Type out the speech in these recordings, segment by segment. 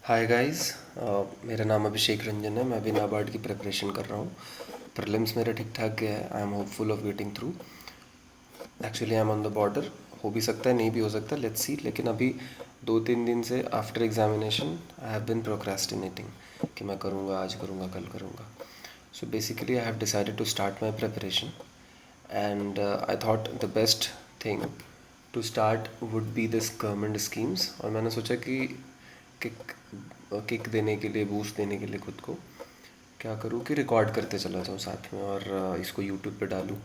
Hi guys. मेरा नाम अभिषेक रंजन है। मैं अभी नाबार्ड की प्रिपरेशन कर रहा हूँ। प्रीलिम्स मेरा ठीक ठाक गया है। I am hopeful of getting through. Actually I am on the border. हो भी सकता है, नहीं भी हो सकता, लेट्स सी। लेकिन अभी 2-3 दिन से after examination I have been procrastinating कि मैं करूँगा, आज करूँगा, कल करूँगा। So basically I have decided to start my preparation and I thought the best thing to start would be this government schemes. और मैंने सोचा कि किक किक देने के लिए, बूस्ट देने के लिए खुद को क्या करूँ कि रिकॉर्ड करते चला जाऊँ साथ में और इसको यूट्यूब पे डालूँ।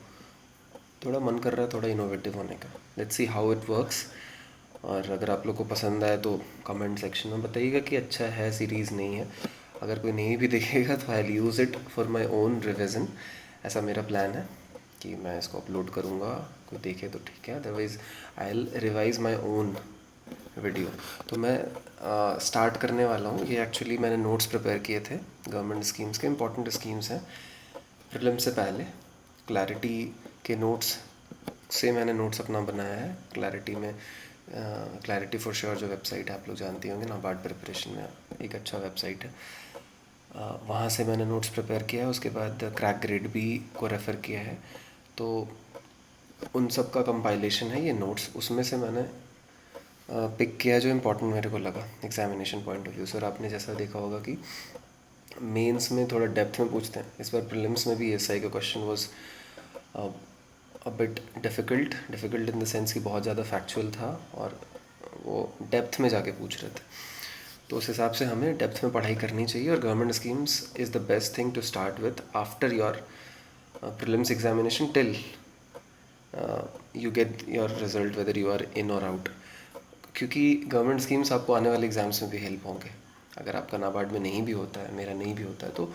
थोड़ा मन कर रहा है थोड़ा इनोवेटिव होने का। Let's see how it works. और अगर आप लोग को पसंद आए तो कमेंट सेक्शन में बताइएगा कि अच्छा है, सीरीज़ नहीं है। अगर कोई नहीं भी देखेगा तो I will use it for my own revision. ऐसा मेरा प्लान है कि मैं इसको अपलोड करूँगा। कोई देखे तो ठीक है, otherwise I will revise my own video. तो मैं स्टार्ट करने वाला हूँ। ये एक्चुअली मैंने नोट्स प्रिपेयर किए थे गवर्नमेंट स्कीम्स के। इंपॉर्टेंट स्कीम्स हैं प्रीलिम से पहले। क्लैरिटी के नोट्स से मैंने नोट्स अपना बनाया है। क्लैरिटी में क्लैरिटी फॉर श्योर जो वेबसाइट है आप लोग जानते होंगे, नाबार्ड प्रिपरेशन में एक अच्छा वेबसाइट है। वहाँ से मैंने नोट्स प्रिपेयर किया है। उसके बाद क्रैक ग्रेड बी को रेफ़र किया है। तो उन सब का कंपाइलेशन है ये नोट्स। उसमें से मैंने पिक किया जो इम्पोर्टेंट मेरे को लगा एग्जामिनेशन पॉइंट ऑफ व्यू से। और आपने जैसा देखा होगा कि मेंस में थोड़ा डेप्थ में पूछते हैं। इस बार प्रीलिम्स में भी एसआई का question was a bit difficult in the sense कि बहुत ज़्यादा फैक्चुअल था और वो डेप्थ में जाके पूछ रहे थे। तो उस हिसाब से हमें डेप्थ में पढ़ाई करनी चाहिए। और government schemes is the best thing to start with after your prelims examination till you get your result whether you are in or out. क्योंकि गवर्नमेंट स्कीम्स आपको आने वाले एग्ज़ाम्स में भी हेल्प होंगे। अगर आपका नाबार्ड में नहीं भी होता है, मेरा नहीं भी होता है, तो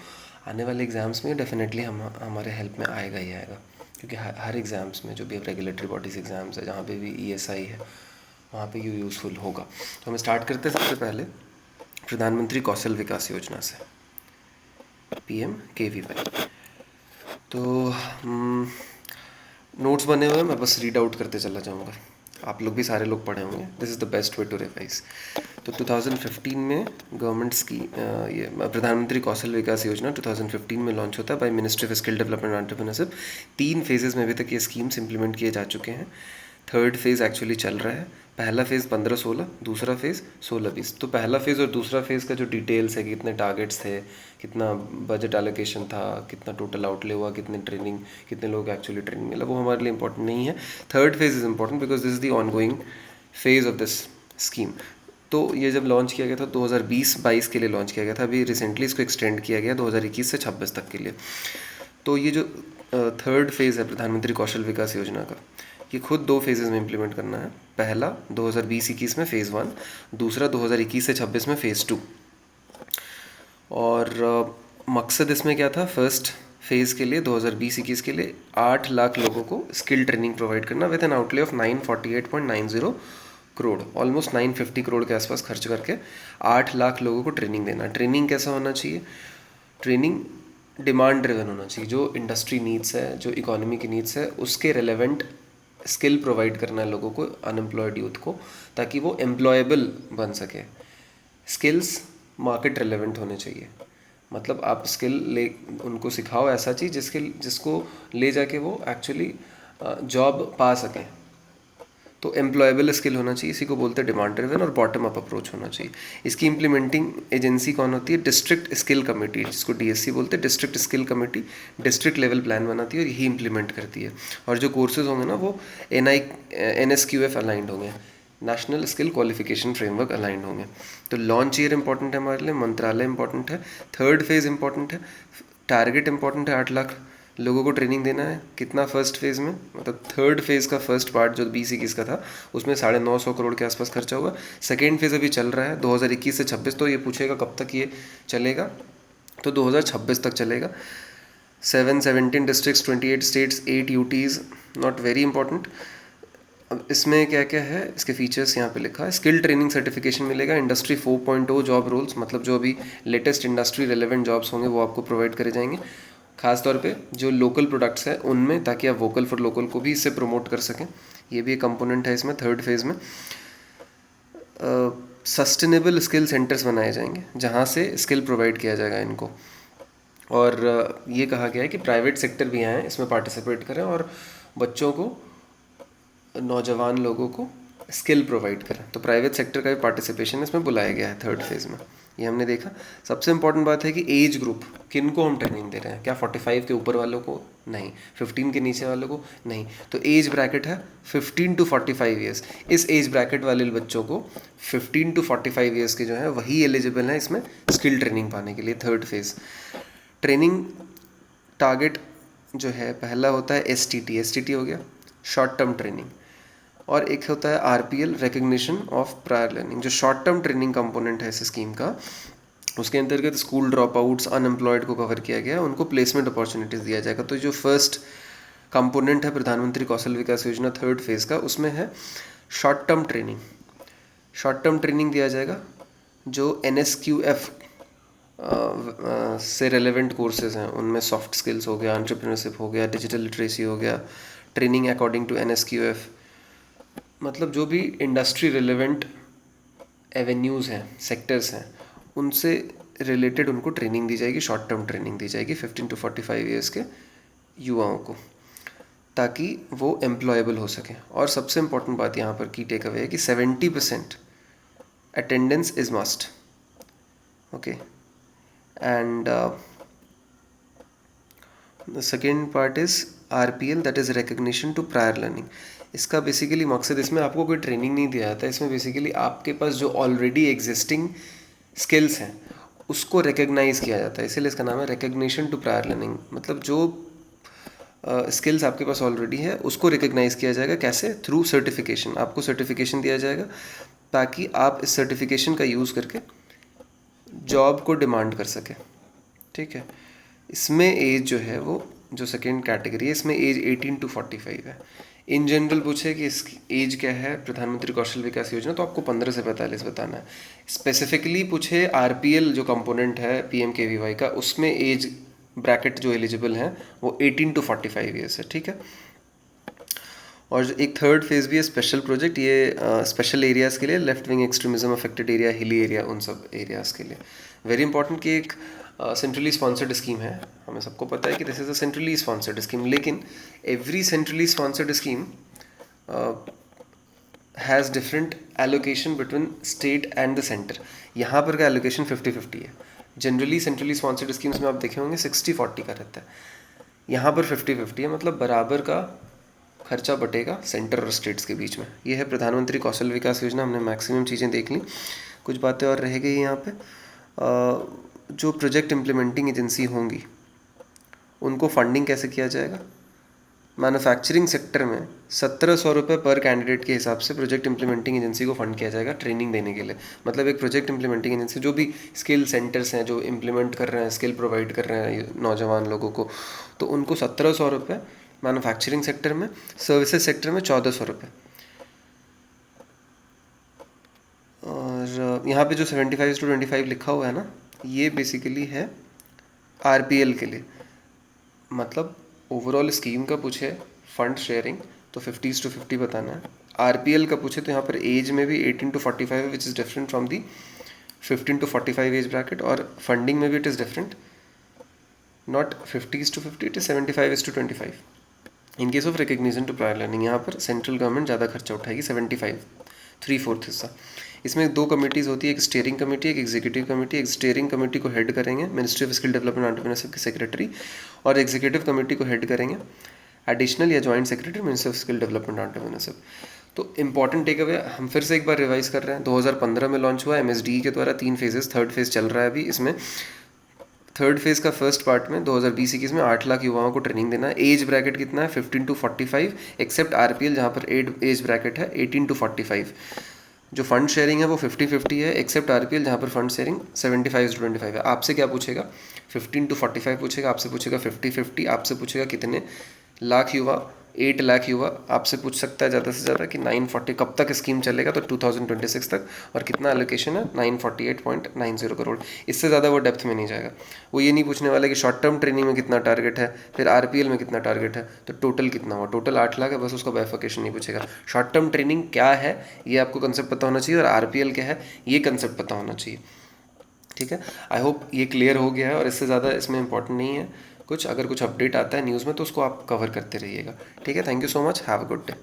आने वाले एग्ज़ाम्स में डेफिनेटली हमारे हेल्प में आएगा ही आएगा। क्योंकि हर एग्ज़ाम्स में जो भी रेगुलेटरी बॉडीज़ एग्ज़ाम्स है, जहाँ पे भी ईएसआई है, वहाँ पे ये यूज़फुल होगा। तो हमें स्टार्ट करते हैं सबसे पहले प्रधानमंत्री कौशल विकास योजना से, PMKVY। तो नोट्स बने हुए हैं, मैं बस रीड आउट करते चला जाऊँगा। आप लोग भी सारे लोग पढ़े होंगे। This is the best way to revise. तो 2015 में गवर्नमेंट्स की ये प्रधानमंत्री कौशल विकास योजना 2015 में लॉन्च होता है by ministry of skill development and entrepreneurship. 3 phases में अभी तक ये स्कीम्स इंप्लीमेंट किए जा चुके हैं। थर्ड फेज़ एक्चुअली चल रहा है। पहला फेज़ 15-16, दूसरा फेज़ 16-20। तो पहला फेज़ और दूसरा फेज़ का जो डिटेल्स है कि कितने टारगेट्स थे, कितना बजट एलोकेशन था, कितना टोटल आउटले हुआ, कितने लोग एक्चुअली ट्रेनिंग मिला, वो हमारे लिए इंपॉर्टेंट नहीं है। Third phase is important because this is the ongoing phase of this scheme. तो ये जब लॉन्च किया गया था 2020-22 के लिए लॉन्च किया गया था। अभी रिसेंटली इसको एक्सटेंड किया गया 2021 से 26 तक के लिए। तो ये जो थर्ड फेज़ है प्रधानमंत्री कौशल विकास योजना का, ये खुद 2 फेजेस में इम्प्लीमेंट करना है। पहला 2020-21 में फ़ेज़ 1, दूसरा 2021 से 26 में फ़ेज़ 2। और मकसद इसमें क्या था? फर्स्ट फेज़ के लिए 2020-21 के लिए 8 लाख लोगों को स्किल ट्रेनिंग प्रोवाइड करना with N outlay of 948.90 crore, almost 950 crore के आसपास खर्च करके 8 लाख लोगों को ट्रेनिंग देना। ट्रेनिंग कैसा होना चाहिए? ट्रेनिंग डिमांड ड्रिवन होना चाहिए। जो इंडस्ट्री नीड्स है, जो इकोनॉमी की नीड्स है, उसके रेलेवेंट स्किल प्रोवाइड करना है लोगों को, अनएम्प्लॉयड यूथ को, ताकि वो एम्प्लॉयबल बन सके। स्किल्स मार्केट रेलेवेंट होने चाहिए। मतलब आप स्किल ले उनको सिखाओ ऐसा चीज़ जिसको ले जाके वो एक्चुअली जॉब पा सकें। तो एम्प्लॉयबल स्किल होना चाहिए, इसी को बोलते हैं डिमांड ड्रिवन। और बॉटम अप अप्रोच होना चाहिए। इसकी इम्प्लीमेंटिंग एजेंसी कौन होती है? डिस्ट्रिक्ट स्किल कमेटी, जिसको DSC बोलते हैं। District skill committee district level plan बनाती है और यही इम्प्लीमेंट करती है। और जो कोर्सेज होंगे ना, वो NSQF अलाइंड होंगे, national skill qualification framework aligned होंगे। तो लॉन्च ईयर इंपॉर्टेंट है हमारे लिए, मंत्रालय इंपॉर्टेंट है, थर्ड फेज़ इंपॉर्टेंट है, टारगेट इंपॉर्टेंट है। 8 लाख लोगों को ट्रेनिंग देना है। कितना फर्स्ट फेज़ में? मतलब थर्ड फेज़ का फर्स्ट पार्ट जो 20-21 का था, उसमें 950 करोड़ के आसपास खर्चा हुआ। सेकेंड फेज़ अभी चल रहा है 2021 से 26। तो ये पूछेगा कब तक ये चलेगा, तो 2026 तक चलेगा। 717 districts, 28 states, 8 UTs, not very important. अब इसमें क्या क्या है, इसके फीचर्स यहाँ पे लिखा है। स्किल ट्रेनिंग सर्टिफिकेशन मिलेगा। इंडस्ट्री 4.0 जॉब रोल्स, मतलब जो अभी लेटेस्ट इंडस्ट्री रेलेवेंट जॉब्स होंगे वो आपको प्रोवाइड करे जाएंगे, खास तौर पे जो लोकल प्रोडक्ट्स हैं उनमें, ताकि आप वोकल फॉर लोकल को भी इससे प्रमोट कर सकें। ये भी एक कंपोनेंट है इसमें थर्ड फेज़ में। सस्टेनेबल स्किल सेंटर्स बनाए जाएंगे जहाँ से स्किल प्रोवाइड किया जाएगा इनको। और ये कहा गया है कि प्राइवेट सेक्टर भी आए इसमें पार्टिसिपेट करें और बच्चों को, नौजवान लोगों को स्किल प्रोवाइड करें। तो प्राइवेट सेक्टर का भी पार्टिसिपेशन इसमें बुलाया गया है थर्ड फेज़ में। ये हमने देखा। सबसे इंपॉर्टेंट बात है कि एज ग्रुप, किन को हम ट्रेनिंग दे रहे हैं, क्या 45 के ऊपर वालों को? नहीं। 15 के नीचे वालों को? नहीं। तो एज ब्रैकेट है 15 टू 45 ईयर्स। इस एज ब्रैकेट वाले बच्चों को 15 टू 45 ईयर्स के जो हैं वही एलिजिबल हैं इसमें स्किल ट्रेनिंग पाने के लिए। थर्ड फेज़ ट्रेनिंग टारगेट जो है, पहला होता है STT हो गया, शॉर्ट टर्म ट्रेनिंग, और एक होता है RPL, recognition of prior learning. जो शॉर्ट टर्म ट्रेनिंग कंपोनेंट है इस स्कीम का, उसके अंतर्गत स्कूल ड्रॉप आउट्स, अनएम्प्लॉयड को कवर किया गया, उनको प्लेसमेंट अपॉर्चुनिटीज़ दिया जाएगा। तो जो फर्स्ट कंपोनेंट है प्रधानमंत्री कौशल विकास योजना थर्ड फेज़ का, उसमें है short term training. Short term training दिया जाएगा जो NSQF से रेलेवेंट कोर्सेज हैं, उनमें सॉफ्ट स्किल्स हो गया, एंटरप्रेन्योरशिप हो गया, डिजिटल लिटरेसी हो गया, ट्रेनिंग अकॉर्डिंग टू NSQF, मतलब जो भी इंडस्ट्री रिलेवेंट एवेन्यूज़ हैं, सेक्टर्स हैं, उनसे रिलेटेड उनको ट्रेनिंग दी जाएगी, शॉर्ट टर्म ट्रेनिंग दी जाएगी 15 टू 45 ईयर्स के युवाओं को, ताकि वो एम्प्लॉयबल हो सकें। और सबसे इम्पॉर्टेंट बात यहाँ पर की टेक अवे है कि 70% attendance is must. Okay, and the second part is RPL, that is recognition to prior learning. इसका बेसिकली मकसद, इसमें आपको कोई ट्रेनिंग नहीं दिया जाता है, इसमें बेसिकली आपके पास जो ऑलरेडी एग्जिस्टिंग स्किल्स हैं उसको रिकग्नाइज़ किया जाता है, इसीलिए इसका नाम है रिकग्निशन टू प्रायर लर्निंग। मतलब जो स्किल्स आपके पास ऑलरेडी है उसको रिकग्नाइज़ किया जाएगा। कैसे? Through certification. आपको सर्टिफिकेशन दिया जाएगा ताकि आप इस सर्टिफिकेशन का यूज़ करके जॉब को डिमांड कर सकें। ठीक है। इसमें एज जो है वो, जो सेकेंड कैटेगरी है, इसमें एज 18 टू 45 है। इन जनरल पूछे कि इसकी एज क्या है प्रधानमंत्री कौशल विकास योजना, तो आपको 15 से 45 बताना है। स्पेसिफिकली पूछे RPL जो कंपोनेंट है PMKVY का, उसमें एज ब्रैकेट जो एलिजिबल हैं वो 18 टू 45 ईयर्स है। ठीक है। और जो एक थर्ड फेज़ भी है स्पेशल प्रोजेक्ट, ये स्पेशल एरियाज़ के लिए, left wing extremism affected area, hilly area, उन सब एरियाज़ के लिए वेरी इंपॉर्टेंट कि एक सेंट्रली स्पॉन्सर्ड स्कीम है। हमें सबको पता है कि this is a centrally sponsored scheme, लेकिन every centrally sponsored scheme has different allocation between state and the centre. यहाँ पर का एलोकेशन 50-50 है। जनरली सेंट्रली स्पॉन्सर्ड स्कीम्स में आप देखे होंगे 60-40 का रहता है, यहाँ पर 50-50 है, मतलब बराबर का खर्चा बटेगा सेंटर और स्टेट्स के बीच में। ये है प्रधानमंत्री कौशल विकास योजना। हमने मैक्सिमम चीज़ें देख ली, कुछ बातें और रह गई यहाँ पे। जो प्रोजेक्ट इम्प्लीमेंटिंग एजेंसी होंगी उनको फंडिंग कैसे किया जाएगा? मैन्युफैक्चरिंग सेक्टर में 1700 रुपये पर कैंडिडेट के हिसाब से प्रोजेक्ट इम्प्लीमेंटिंग एजेंसी को फंड किया जाएगा ट्रेनिंग देने के लिए। मतलब एक प्रोजेक्ट इम्प्लीमेंटिंग एजेंसी, जो भी स्किल सेंटर्स हैं जो इम्प्लीमेंट कर रहे हैं, स्किल प्रोवाइड कर रहे हैं नौजवान लोगों को, तो उनको 1700 रुपये मैन्युफैक्चरिंग सेक्टर में, सर्विसेज सेक्टर में 1400 रुपये। और यहाँ पे जो 75 to 25 लिखा हुआ है ना, ये बेसिकली है RPL के लिए। मतलब ओवरऑल स्कीम का पूछे फंड शेयरिंग तो 50 to 50 बताना है। RPL का पूछे तो यहाँ पर एज में भी 18 to 45 है, which is different from the 15 to 45 age bracket. और फंडिंग में भी it is different, not 50 to 50, it is 75 to 25। In case of recognition to prior learning यहाँ पर सेंट्रल गवर्नमेंट ज़्यादा खर्चा उठाएगी, 75, 3/4 हिस्सा। इसमें 2 कमेटीज़ होती है, एक स्टीयरिंग कमेटी, एक एग्जीक्यूटिव कमेटी। एक स्टीयरिंग कमेटी को हेड करेंगे ministry of skill development entrepreneurship के सेक्रेटरी, और एग्जीक्यूटिव कमेटी को हेड करेंगे एडिशनल या joint secretary ministry of skill development entrepreneurship. तो इंपॉर्टेंट टेक अवे हम फिर से एक बार रिवाइज कर रहे हैं। 2015 में लॉन्च हुआ MSDE के द्वारा, 3 फेजेस, थर्ड फेज़ चल रहा है अभी। इसमें थर्ड फेज़ का फर्स्ट पार्ट में 2020-21 में 8 लाख युवाओं को ट्रेनिंग देना है। एज ब्रैकेट कितना है? 15 to 45, एक्सेप्ट RPL जहाँ पर एज ब्रैकेट है 18 to 45। जो फंड शेयरिंग है वो 50-50 है, एक्सेप्ट RPL जहाँ पर फंड शेयरिंग 75 to 25 है। आपसे क्या पूछेगा? 15 to 45 पूछेगा, आपसे पूछेगा 50-50, आपसे पूछेगा कितने लाख युवा 8 लाख युवा आपसे पूछ सकता है ज़्यादा से ज़्यादा कि 940 कब तक स्कीम चलेगा, तो 2026 तक, और कितना एलोकेशन है, 948.90 करोड़। इससे ज़्यादा वो डेप्थ में नहीं जाएगा। वो ये नहीं पूछने वाला कि शॉर्ट टर्म ट्रेनिंग में कितना टारगेट है, फिर आरपीएल में कितना टारगेट है, तो टोटल कितना हुआ। टोटल 8 लाख है, बस उसका बाइफर्केशन नहीं पूछेगा। शॉर्ट टर्म ट्रेनिंग क्या है ये आपको कंसेप्ट पता होना चाहिए, और आरपीएल क्या है ये कंसेप्ट पता होना चाहिए। ठीक है, आई होप ये क्लियर हो गया है, और इससे ज़्यादा इसमें इंपॉर्टेंट नहीं है कुछ। अगर कुछ अपडेट आता है न्यूज़ में तो उसको आप कवर करते रहिएगा। ठीक है, thank you so much, have a good day.